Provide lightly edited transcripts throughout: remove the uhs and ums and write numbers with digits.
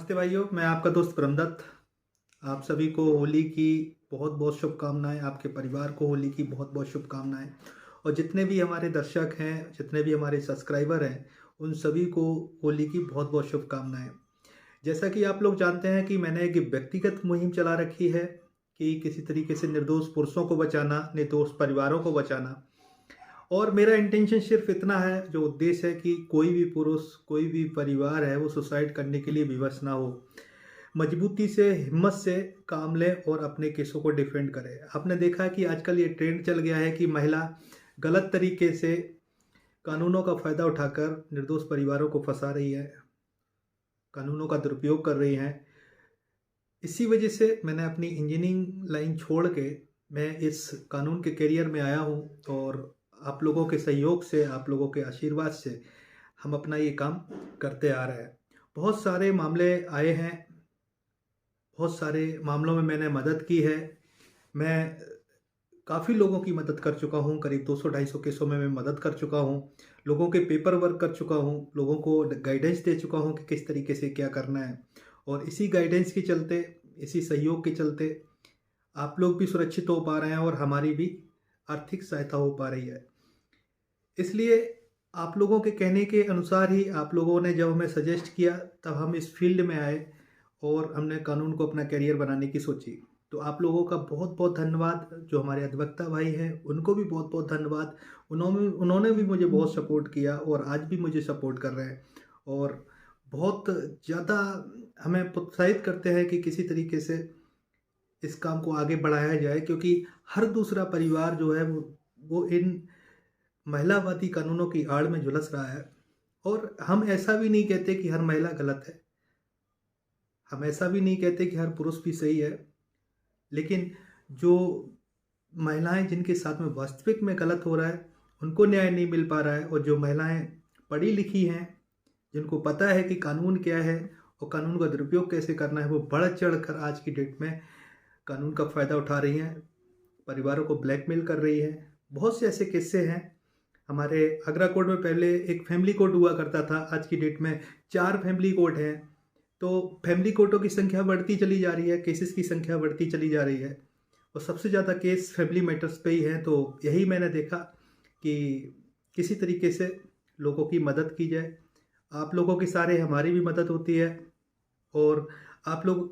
नमस्ते भाइयों, मैं आपका दोस्त ब्रह्मदत्त। आप सभी को होली की बहुत बहुत शुभकामनाएं। आपके परिवार को होली की बहुत बहुत शुभकामनाएं। और जितने भी हमारे दर्शक हैं, जितने भी हमारे सब्सक्राइबर हैं, उन सभी को होली की बहुत बहुत शुभकामनाएं। जैसा कि आप लोग जानते हैं कि मैंने एक व्यक्तिगत मुहिम चला रखी है कि किसी तरीके से निर्दोष पुरुषों को बचाना, निर्दोष परिवारों को बचाना। और मेरा इंटेंशन सिर्फ इतना है, जो उद्देश्य है कि कोई भी पुरुष, कोई भी परिवार है, वो सुसाइड करने के लिए विवश ना हो। मजबूती से, हिम्मत से काम लें और अपने केसों को डिफेंड करें। आपने देखा है कि आजकल ये ट्रेंड चल गया है कि महिला गलत तरीके से कानूनों का फ़ायदा उठाकर निर्दोष परिवारों को फंसा रही है, कानूनों का दुरुपयोग कर रही हैं। इसी वजह से मैंने अपनी इंजीनियरिंग लाइन छोड़ के मैं इस कानून के करियर में आया हूँ। और आप लोगों के सहयोग से, आप लोगों के आशीर्वाद से हम अपना ये काम करते आ रहे हैं। बहुत सारे मामले आए हैं, बहुत सारे मामलों में मैंने मदद की है। मैं काफ़ी लोगों की मदद कर चुका हूँ, करीब 200-250 केसों में मैं मदद कर चुका हूँ। लोगों के पेपर वर्क कर चुका हूँ, लोगों को गाइडेंस दे चुका हूँ कि किस तरीके से क्या करना है। और इसी गाइडेंस के चलते, इसी सहयोग के चलते आप लोग भी सुरक्षित हो पा रहे हैं और हमारी भी आर्थिक सहायता हो पा रही है। इसलिए आप लोगों के कहने के अनुसार ही, आप लोगों ने जब हमें सजेस्ट किया, तब हम इस फील्ड में आए और हमने कानून को अपना करियर बनाने की सोची। तो आप लोगों का बहुत बहुत धन्यवाद। जो हमारे अधिवक्ता भाई हैं, उनको भी बहुत बहुत धन्यवाद। उन्होंने भी मुझे बहुत सपोर्ट किया और आज भी मुझे सपोर्ट कर रहे हैं। और बहुत ज़्यादा हमें प्रोत्साहित करते हैं कि किसी तरीके से इस काम को आगे बढ़ाया जाए, क्योंकि हर दूसरा परिवार जो है वो इन महिलावादी कानूनों की आड़ में झुलस रहा है। और हम ऐसा भी नहीं कहते कि हर महिला गलत है, हम ऐसा भी नहीं कहते कि हर पुरुष भी सही है। लेकिन जो महिलाएं जिनके साथ में वास्तविक में गलत हो रहा है, उनको न्याय नहीं मिल पा रहा है। और जो महिलाएं पढ़ी लिखी हैं, जिनको पता है कि कानून क्या है और कानून का दुरुपयोग कैसे करना है, वो बढ़ चढ़ कर आज की डेट में कानून का फ़ायदा उठा रही हैं, परिवारों को ब्लैकमेल कर रही हैं। बहुत से ऐसे किस्से हैं। हमारे आगरा कोर्ट में पहले एक फैमिली कोर्ट हुआ करता था, आज की डेट में 4 फैमिली कोर्ट हैं। तो फैमिली कोर्टों की संख्या बढ़ती चली जा रही है, केसेस की संख्या बढ़ती चली जा रही है। और सबसे ज़्यादा केस फैमिली मैटर्स पे ही हैं। तो यही मैंने देखा कि किसी तरीके से लोगों की मदद की जाए। आप लोगों की सारे हमारी भी मदद होती है। और आप लोग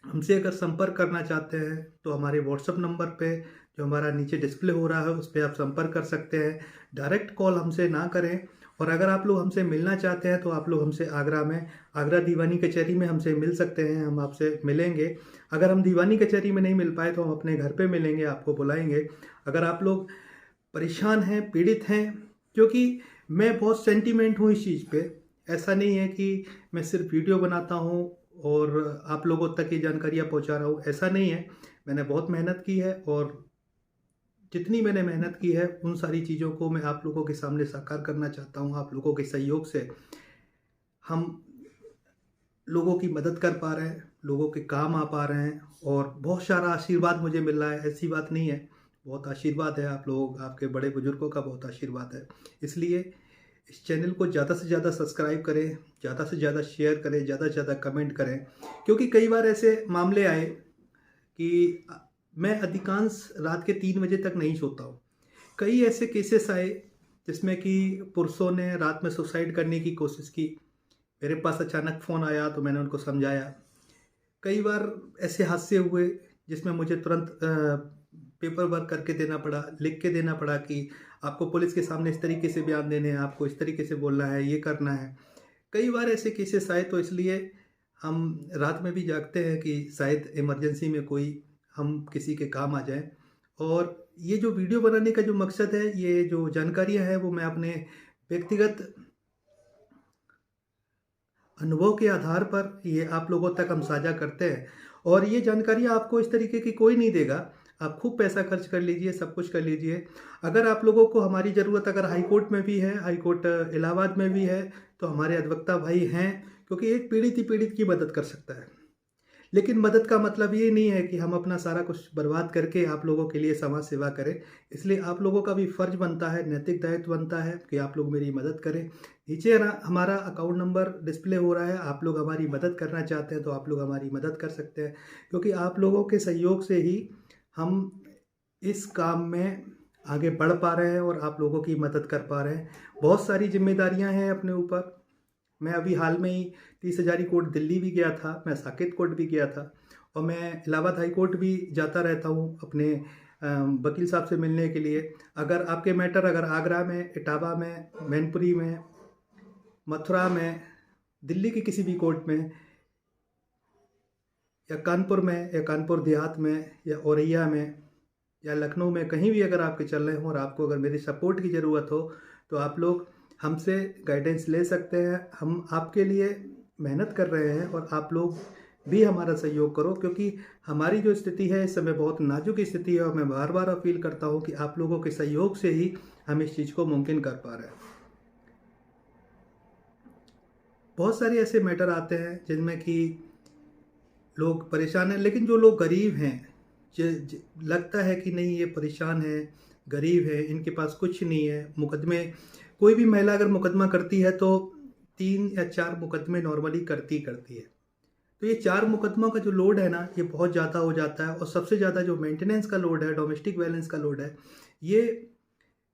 हमसे अगर संपर्क करना चाहते हैं तो हमारे व्हाट्सएप नंबर पे, जो हमारा नीचे डिस्प्ले हो रहा है, उस पर आप संपर्क कर सकते हैं। डायरेक्ट कॉल हमसे ना करें। और अगर आप लोग हमसे मिलना चाहते हैं तो आप लोग हमसे आगरा दीवानी कचहरी में हमसे मिल सकते हैं, हम आपसे मिलेंगे। अगर हम दीवानी कचहरी में नहीं मिल पाए तो हम अपने घर पे मिलेंगे, आपको बुलाएंगे। अगर आप लोग परेशान हैं, पीड़ित हैं, क्योंकि मैं बहुत सेंटीमेंट हूँ इस चीज़ पे। ऐसा नहीं है कि मैं सिर्फ वीडियो बनाता हूँ और आप लोगों तक ये जानकारियाँ पहुँचा रहा हूँ, ऐसा नहीं है। मैंने बहुत मेहनत की है और जितनी मैंने मेहनत की है, उन सारी चीज़ों को मैं आप लोगों के सामने साकार करना चाहता हूँ। आप लोगों के सहयोग से हम लोगों की मदद कर पा रहे हैं, लोगों के काम आ पा रहे हैं। और बहुत सारा आशीर्वाद मुझे मिल रहा है, ऐसी बात नहीं है, बहुत आशीर्वाद है आप लोग, आपके बड़े बुजुर्गों का बहुत आशीर्वाद है। इसलिए इस चैनल को ज़्यादा से ज़्यादा सब्सक्राइब करें, ज़्यादा से ज़्यादा शेयर करें, ज़्यादा से ज़्यादा कमेंट करें। क्योंकि कई बार ऐसे मामले आए कि मैं अधिकांश रात के 3 बजे तक नहीं सोता हूँ। कई ऐसे केसेस आए जिसमें कि पुरुषों ने रात में सुसाइड करने की कोशिश की। मेरे पास अचानक फ़ोन आया तो मैंने उनको समझाया। कई बार ऐसे हादसे हुए जिसमें मुझे तुरंत पेपर वर्क करके देना पड़ा, लिख के देना पड़ा कि आपको पुलिस के सामने इस तरीके से बयान देने हैं, आपको इस तरीके से बोलना है, ये करना है। कई बार ऐसे केसेस आए, तो इसलिए हम रात में भी जागते हैं कि शायद इमरजेंसी में कोई हम किसी के काम आ जाएं। और ये जो वीडियो बनाने का जो मकसद है, ये जो जानकारियां हैं, वो मैं अपने व्यक्तिगत अनुभव के आधार पर ये आप लोगों तक हम साझा करते हैं। और ये जानकारियाँ आपको इस तरीके की कोई नहीं देगा। आप खूब पैसा खर्च कर लीजिए, सब कुछ कर लीजिए। अगर आप लोगों को हमारी ज़रूरत अगर हाई कोर्ट में भी है, हाई कोर्ट इलाहाबाद में भी है, तो हमारे अधिवक्ता भाई हैं, क्योंकि एक पीड़ित ही पीड़ित की मदद कर सकता है। लेकिन मदद का मतलब ये नहीं है कि हम अपना सारा कुछ बर्बाद करके आप लोगों के लिए समाज सेवा करें। इसलिए आप लोगों का भी फ़र्ज़ बनता है, नैतिक दायित्व बनता है कि आप लोग मेरी मदद करें। नीचे ना हमारा अकाउंट नंबर डिस्प्ले हो रहा है, आप लोग हमारी मदद करना चाहते हैं तो आप लोग हमारी मदद कर सकते हैं, क्योंकि आप लोगों के सहयोग से ही हम इस काम में आगे बढ़ पा रहे हैं और आप लोगों की मदद कर पा रहे हैं। बहुत सारी ज़िम्मेदारियाँ हैं अपने ऊपर। मैं अभी हाल में ही 30 हज़ारी कोर्ट दिल्ली भी गया था, मैं साकेत कोर्ट भी गया था और मैं इलाहाबाद हाई कोर्ट भी जाता रहता हूँ अपने वकील साहब से मिलने के लिए। अगर आपके मैटर अगर आगरा में, इटावा में, मैनपुरी में, मथुरा में, दिल्ली की किसी भी कोर्ट में या कानपुर में या कानपुर देहात में या औरैया में या लखनऊ में, कहीं भी अगर आपके चल रहे हों और आपको अगर मेरी सपोर्ट की ज़रूरत हो तो आप लोग हमसे गाइडेंस ले सकते हैं। हम आपके लिए मेहनत कर रहे हैं और आप लोग भी हमारा सहयोग करो, क्योंकि हमारी जो स्थिति है इस समय बहुत नाजुक स्थिति है और मैं बार बार अपील करता हूँ कि आप लोगों के सहयोग से ही हम इस चीज़ को मुमकिन कर पा रहे हैं। बहुत सारे ऐसे मैटर आते हैं जिनमें कि लोग परेशान हैं, लेकिन जो लोग गरीब हैं, लगता है कि नहीं ये परेशान है, गरीब है, इनके पास कुछ नहीं है, मुकदमे, कोई भी महिला अगर मुकदमा करती है तो 3 या 4 मुकदमे नॉर्मली करती है। तो ये 4 मुकदमों का जो लोड है ना, ये बहुत ज़्यादा हो जाता है और सबसे ज़्यादा जो मेंटेनेंस का लोड है, डोमेस्टिक वायलेंस का लोड है, ये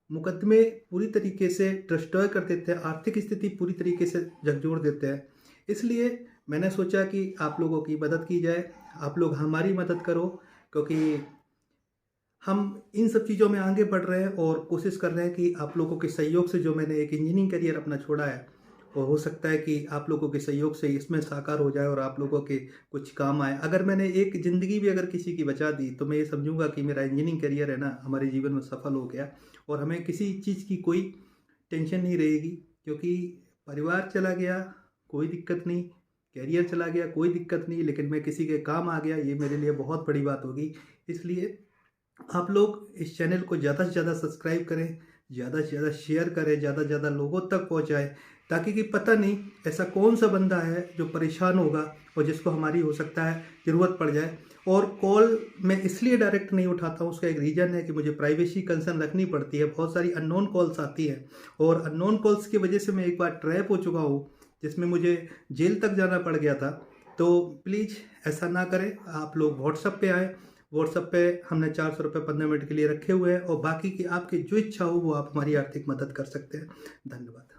मुकदमे पूरी तरीके से डिस्ट्रॉय कर देते हैं, आर्थिक स्थिति पूरी तरीके से झकझोर देते हैं। इसलिए मैंने सोचा कि आप लोगों की मदद की जाए, आप लोग हमारी मदद करो, क्योंकि हम इन सब चीज़ों में आगे बढ़ रहे हैं और कोशिश कर रहे हैं कि आप लोगों के सहयोग से जो मैंने एक इंजीनियरिंग करियर अपना छोड़ा है, और हो सकता है कि आप लोगों के सहयोग से इसमें साकार हो जाए और आप लोगों के कुछ काम आए। अगर मैंने एक ज़िंदगी भी अगर किसी की बचा दी तो मैं ये समझूंगा कि मेरा इंजीनियरिंग करियर है ना हमारे जीवन में सफल हो गया और हमें किसी चीज़ की कोई टेंशन नहीं रहेगी, क्योंकि परिवार चला गया कोई दिक्कत नहीं, कैरियर चला गया कोई दिक्कत नहीं, लेकिन मैं किसी के काम आ गया, ये मेरे लिए बहुत बड़ी बात होगी। इसलिए आप लोग इस चैनल को ज़्यादा से ज़्यादा सब्सक्राइब करें, ज़्यादा से ज़्यादा शेयर करें, ज़्यादा से ज़्यादा लोगों तक पहुँचाएँ, ताकि कि पता नहीं ऐसा कौन सा बंदा है जो परेशान होगा और जिसको हमारी हो सकता है ज़रूरत पड़ जाए। और कॉल मैं इसलिए डायरेक्ट नहीं उठाता हूँ, उसका एक रीज़न है कि मुझे प्राइवेसी कंसर्न रखनी पड़ती है। बहुत सारी अननोन कॉल्स आती हैं और अननोन कॉल्स की वजह से मैं एक बार ट्रैप हो चुका हूँ, जिसमें मुझे जेल तक जाना पड़ गया था। तो प्लीज़ ऐसा ना करें, आप लोग व्हाट्सएप पे आएँ। व्हाट्सएप पे हमने 400 रुपये 15 मिनट के लिए रखे हुए हैं और बाकी की आपकी जो इच्छा हो वो आप हमारी आर्थिक मदद कर सकते हैं। धन्यवाद।